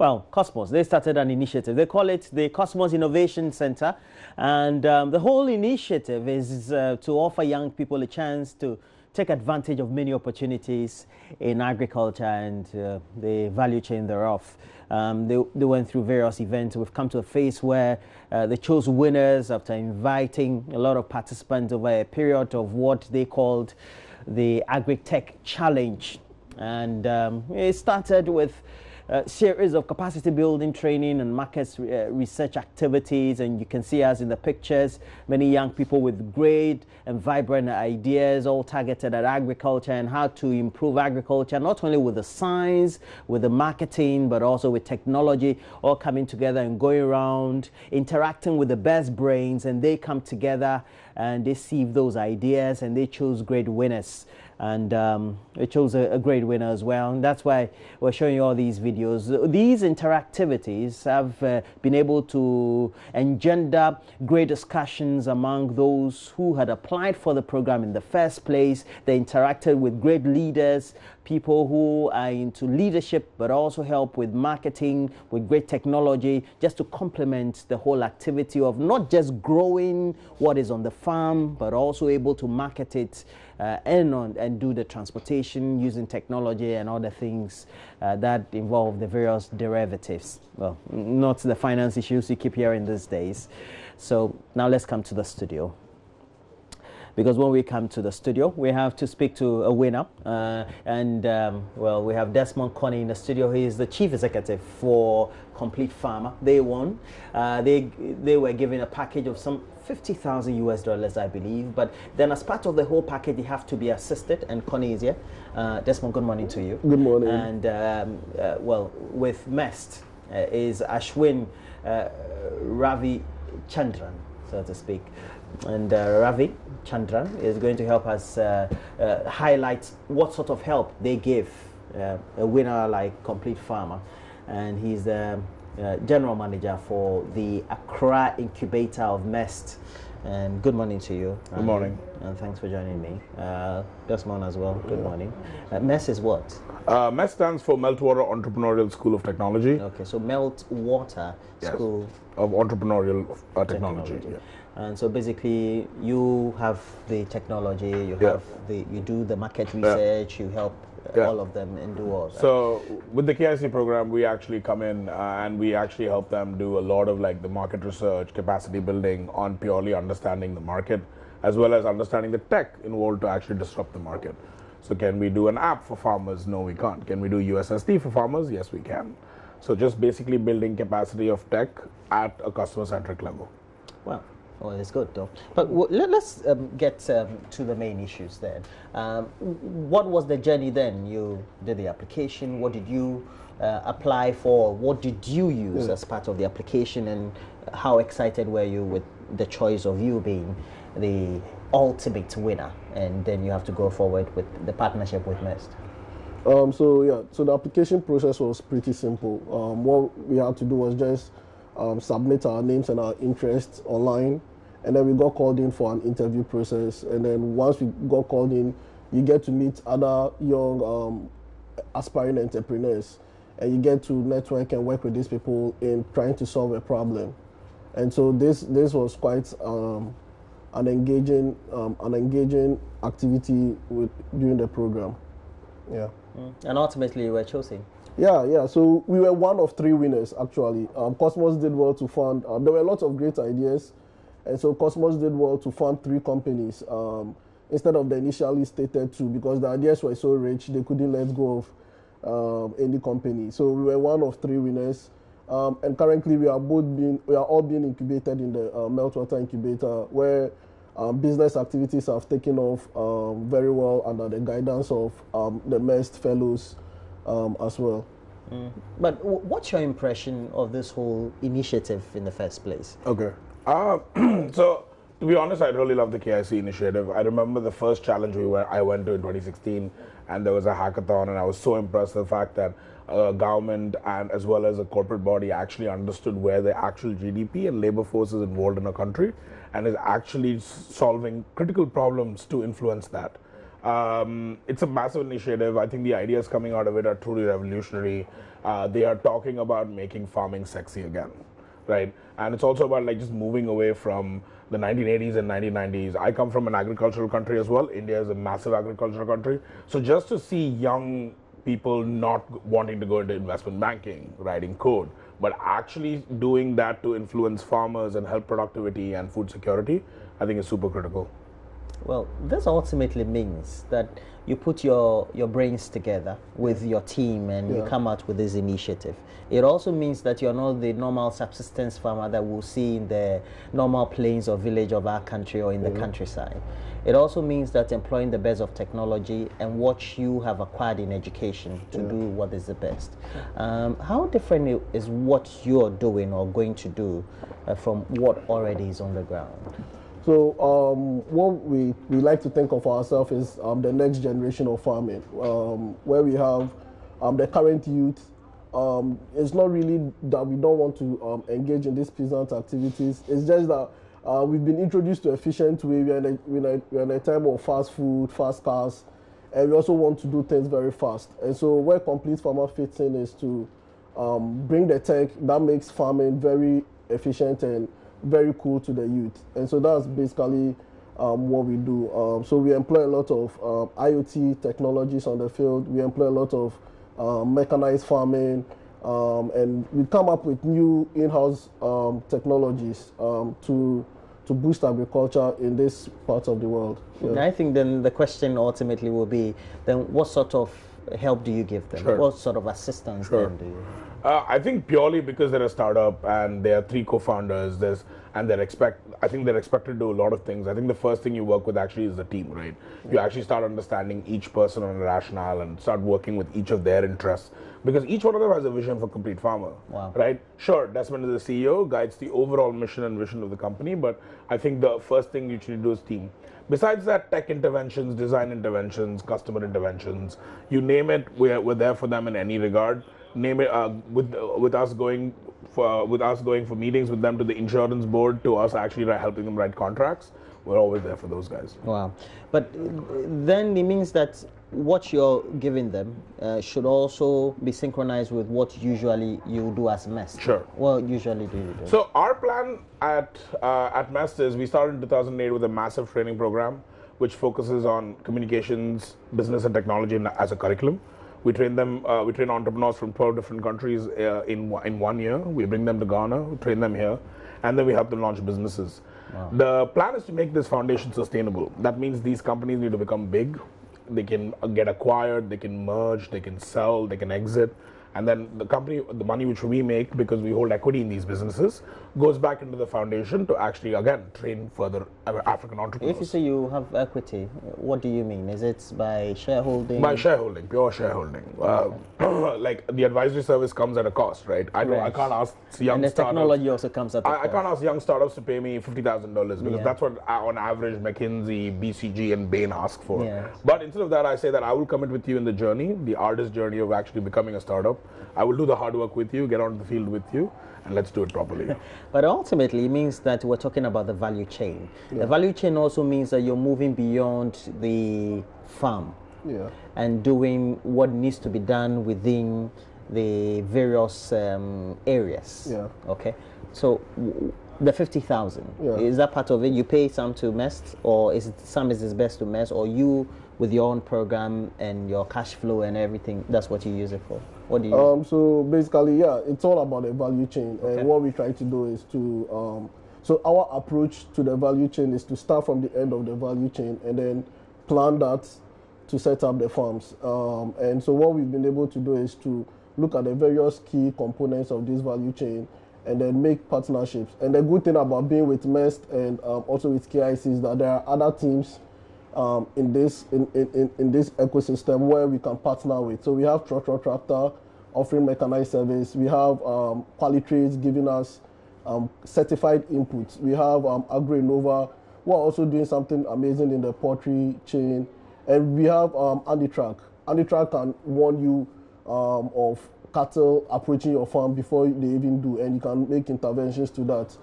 Well, Cosmos, they started an initiative. They call it the Cosmos Innovation Center. And the whole initiative is to offer young people a chance to take advantage of many opportunities in agriculture and the value chain thereof. They went through various events. We've come to a phase where they chose winners after inviting a lot of participants over a period of what they called the Agritech Challenge. And it started with a series of capacity building training and market research activities, and you can see us in the pictures, many young people with great and vibrant ideas, all targeted at agriculture and how to improve agriculture, not only with the science, with the marketing, but also with technology, all coming together and going around, interacting with the best brains, and they come together and they sieve those ideas and they choose great winners. And it chose a great winner as well. And that's why we're showing you all these videos. These interactivities have been able to engender great discussions among those who had applied for the program in the first place. They interacted with great leaders, people who are into leadership, but also help with marketing, with great technology, just to complement the whole activity of not just growing what is on the farm, but also able to market it and do the transportation using technology and other things that involve the various derivatives. Well, not the finance issues you keep hearing these days. So now let's come to the studio. Because when we come to the studio, we have to speak to a winner. Well, we have Desmond Connie in the studio. He is the chief executive for Complete Farmer. They won. They were given a package of some $50,000 US, I believe. But then as part of the whole package, they have to be assisted. And Connie is here. Desmond, good morning to you. Good morning. And, well, with MEST is Ashwin Ravi Chandran, so to speak. And Ravi Chandran is going to help us highlight what sort of help they give a winner like Complete Farmer. And he's the general manager for the Accra incubator of MEST. And good morning to you. Good morning. And thanks for joining me. Desmond as well, good morning. MEST is what? MEST stands for Meltwater Entrepreneurial School of Technology. Okay, so Meltwater School of Entrepreneurial Technology. Yeah. And so basically you have the technology, you have you do the market research, you help all of them and do all that. So with the KIC program, we actually come in and we actually help them do a lot of like the market research, capacity building on purely understanding the market, as well as understanding the tech involved to actually disrupt the market. So can we do an app for farmers? No, we can't. Can we do USSD for farmers? Yes, we can. So just basically building capacity of tech at a customer-centric level. Wow. Oh, it's good though. But let's get to the main issues then. What was the journey then? You did the application. What did you apply for? What did you use as part of the application? And how excited were you with the choice of you being the ultimate winner? And then you have to go forward with the partnership with MEST. So the application process was pretty simple. What we had to do was just submit our names and our interests online, and then we got called in for an interview process. And then once we got called in, you get to meet other young aspiring entrepreneurs, and you get to network and work with these people in trying to solve a problem. And so this was quite an engaging activity during the program. Yeah. And ultimately you were chosen. Yeah. So we were one of 3 winners, actually. Cosmos did well to fund. There were a lot of great ideas, and so Cosmos did well to fund 3 companies instead of the initially stated 2, because the ideas were so rich they couldn't let go of any company. So we were one of 3 winners, and currently we are all being incubated in the Meltwater incubator, where business activities have taken off very well under the guidance of the MEST fellows as well. But what's your impression of this whole initiative in the first place? Okay. So to be honest, I really love the KIC initiative. I remember the first challenge I went to in 2016, and there was a hackathon, and I was so impressed with the fact that government and as well as a corporate body actually understood where the actual GDP and labor force is involved in a country, and is actually solving critical problems to influence that. It's a massive initiative. I think the ideas coming out of it are truly revolutionary. They are talking about making farming sexy again, right? And it's also about like just moving away from the 1980s and 1990s. I come from an agricultural country as well. India is a massive agricultural country. So just to see young people not wanting to go into investment banking, writing code, but actually doing that to influence farmers and help productivity and food security, I think is super critical. Well, this ultimately means that you put your brains together with your team and you come out with this initiative. It also means that you're not the normal subsistence farmer that we'll see in the normal plains or village of our country or in the countryside. It also means that employing the best of technology and what you have acquired in education to do what is the best. How different is what you're doing or going to do from what already is on the ground? So what we like to think of ourselves is the next generation of farming, where we have the current youth. It's not really that we don't want to engage in these peasant activities. It's just that we've been introduced to efficient way. We're in a time of fast food, fast cars, and we also want to do things very fast. And so where Complete Farmer fits in is to bring the tech that makes farming very efficient and very cool to the youth. And so that's basically what we do. So we employ a lot of IoT technologies on the field. We employ a lot of mechanized farming, and we come up with new in-house technologies to boost agriculture in this part of the world. I think then the question ultimately will be, then what sort of help do you give them? Sure. What sort of assistance then do you? I think purely because they're a startup and there are 3 co-founders, I think they're expected to do a lot of things. I think the first thing you work with actually is the team, right? You actually start understanding each person on a rationale and start working with each of their interests, because each one of them has a vision for Complete Farmer, right? Sure, Desmond is the CEO, guides the overall mission and vision of the company, but I think the first thing you should do is team. Besides that, tech interventions, design interventions, customer interventions, you name it, we're there for them in any regard. Name it with us going for meetings with them to the insurance board, to us actually helping them write contracts. We're always there for those guys. Wow. But then it means that what you're giving them should also be synchronized with what usually you do as MEST. Sure. What usually do you do? So our plan at MEST is we started in 2008 with a massive training program which focuses on communications, business and technology as a curriculum. We train them. We train entrepreneurs from 12 different countries in 1 year. We bring them to Ghana, we train them here, and then we help them launch businesses. Wow. The plan is to make this foundation sustainable. That means these companies need to become big. They can get acquired, they can merge, they can sell, they can exit. And then the money which we make, because we hold equity in these businesses, goes back into the foundation to actually, again, train further African entrepreneurs. If you say you have equity, what do you mean? Is it by shareholding? By shareholding, pure shareholding. Like the advisory service comes at a cost, right? I can't ask young startups. And the technology also comes at a cost. I can't ask young startups to pay me $50,000 because that's what, on average, McKinsey, BCG, and Bain ask for. Yes. But instead of that, I say that I will commit with you in the journey, the artist journey of actually becoming a startup. I will do the hard work with you, get on the field with you, and let's do it properly. But ultimately, it means that we're talking about the value chain. Yeah. The value chain also means that you're moving beyond the farm and doing what needs to be done within the various areas. Yeah. Okay. So the 50,000, is that part of it? You pay some to MEST, or is it some is best to MEST, or you with your own program and your cash flow and everything, that's what you use it for? What do you so basically, it's all about the value chain. And what we try to do is to, so our approach to the value chain is to start from the end of the value chain and then plan that to set up the farms. And so what we've been able to do is to look at the various key components of this value chain and then make partnerships. And the good thing about being with MEST and also with KIC is that there are other teams in this ecosystem where we can partner with. So we have Tractor offering mechanized service. We have Qualitrades giving us certified inputs. We have AgroInnova, who are also doing something amazing in the poultry chain. And we have Agritech. Agritech can warn you of cattle approaching your farm before they even do, and you can make interventions to that.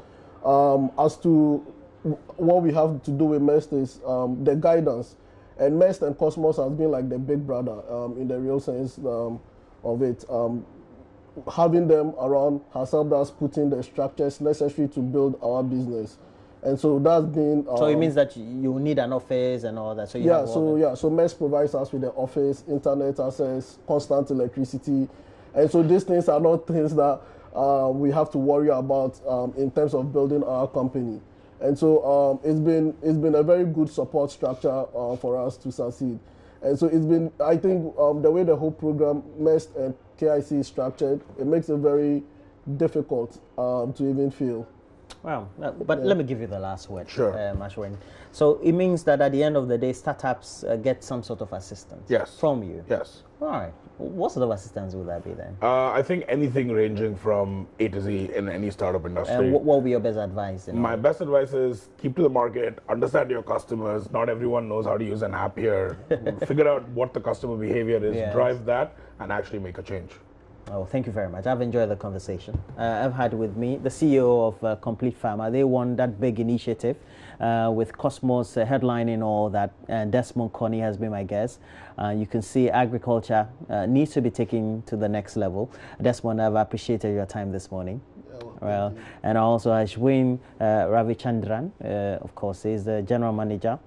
As to what we have to do with MEST is the guidance. And Mest and Cosmos has been like the big brother in the real sense of it. Having them around has helped us put in the structures necessary to build our business. And so that's been... so it means that you need an office and all that. So so Mest provides us with the office, internet access, constant electricity. And so these things are not things that we have to worry about in terms of building our company. And so it's been a very good support structure for us to succeed. And so it's been, I think, the way the whole program, Mest and KIC is structured, it makes it very difficult to even fail. Wow, but let me give you the last word. Sure. Ashwin. So it means that at the end of the day, startups get some sort of assistance from you. Yes. All right. What sort of assistance would that be then? I think anything ranging from A to Z in any startup industry. What would be your best advice? My best advice is keep to the market, understand your customers. Not everyone knows how to use an app here. Figure out what the customer behavior is, drive that, and actually make a change. Oh, thank you very much. I've enjoyed the conversation. I've had with me the CEO of Complete Pharma. They won that big initiative with Cosmos headlining all that, and Desmond Coney has been my guest. You can see agriculture needs to be taken to the next level. Desmond, I've appreciated your time this morning. Well, and also Ashwin Ravichandran, of course, is the general manager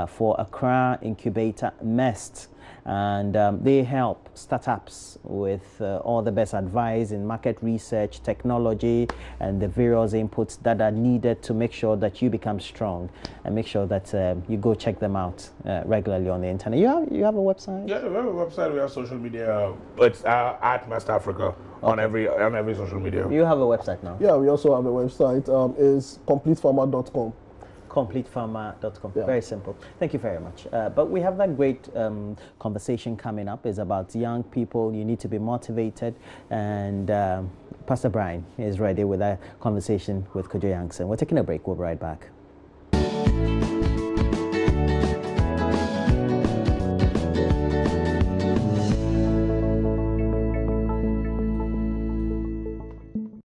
for Accra Incubator Mest. And they help startups with all the best advice in market research, technology, and the various inputs that are needed to make sure that you become strong, and make sure that you go check them out regularly on the internet. You have a website? Yeah, we have a website. We have social media. It's at Mest Africa on every social media. You have a website now? Yeah, we also have a website. It's completepharma.com. completepharma.com. Very simple. Thank you very much. But we have that great conversation coming up. It's about young people. You need to be motivated. And Pastor Brian is ready with a conversation with Kojo Yankson. We're taking a break. We'll be right back.